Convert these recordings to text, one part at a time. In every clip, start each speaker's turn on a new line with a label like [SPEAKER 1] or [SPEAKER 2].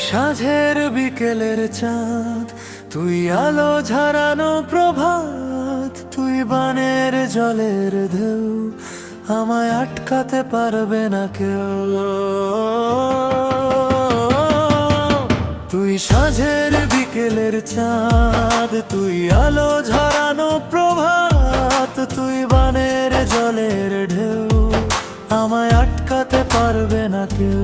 [SPEAKER 1] সাঁঝের বিকেলের চাঁদ, তুই আলো ঝরানো প্রভাত, তুই বানের জলের ঢেউ, আমায় আটকাতে পারবে না কেউ। তুই সাঁঝের বিকেলের চাঁদ, তুই আলো ঝরানো প্রভাত, তুই বানের জলের ঢেউ, আমায় আটকাতে পারবে না কেউ।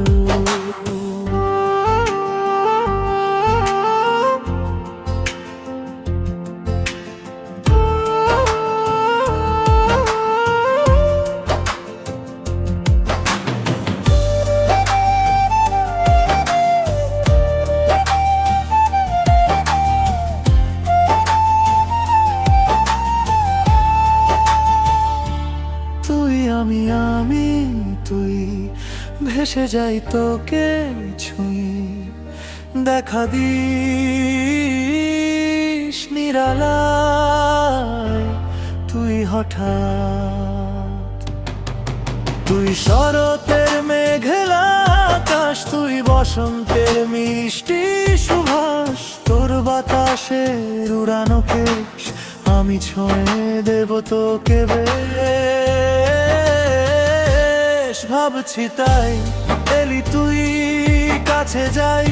[SPEAKER 1] আমি তুই ভেসে যাই তোকে ছুঁই, দেখা দিস নিরালায় তুই হঠাৎ। তুই শরতের মেঘলা আকাশ, তুই বসন্তের মিষ্টি সুভাষ, তোর বাতাসের উড়ানো কেশ আমি ছুঁয়ে দেব তোকে বেশ। ভাবছি তাই এলি তুই কাছে যাই,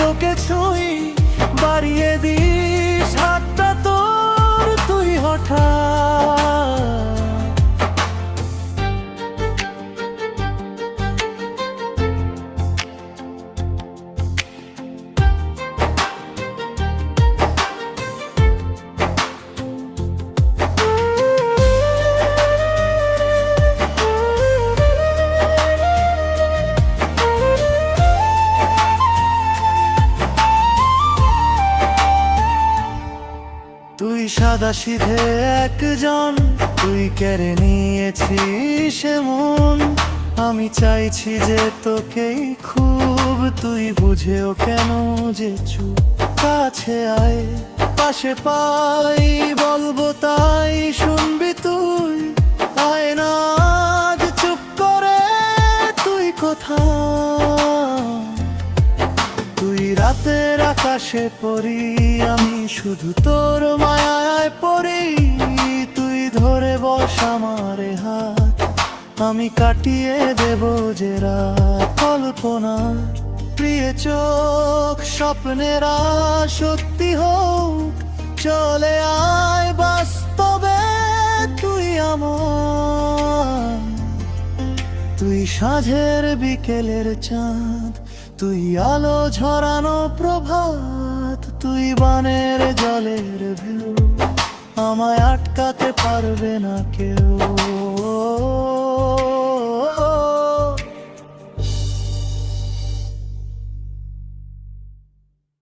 [SPEAKER 1] তোকে ছুঁই বাড়িয়ে দিস হাতটা তোর তুই হঠাৎ। তুই সাদা সিধে একজন, তুই কেড়ে নিয়েছিস মন, আমি চাইছি যে তোকেই খুব, তুই বুঝেও কেন যে চুপ। কাছে আয় পাশে পাই বলবো তাই শুনবি তুই, আয় না আজ চুপ করে তুই কোথায়। তুই রাতের আকাশে পড়ি, আমি শুধু তোর মায়ায় পড়ি, তুই ধরে বস আমার হাত, আমি কাটিয়ে দেব যে রাত। কল্পনার প্রিয় চোখ স্বপ্নেরা সত্যি হোক, চলে আয় বাস্তবে তুই আমার। তুই সাঁঝের বিকেলের চাঁদ, তুই আলো ঝরানো প্রভাত, তুই বানের জলের ঢেউ, আমায় আটকাতে পারবে না কেউ।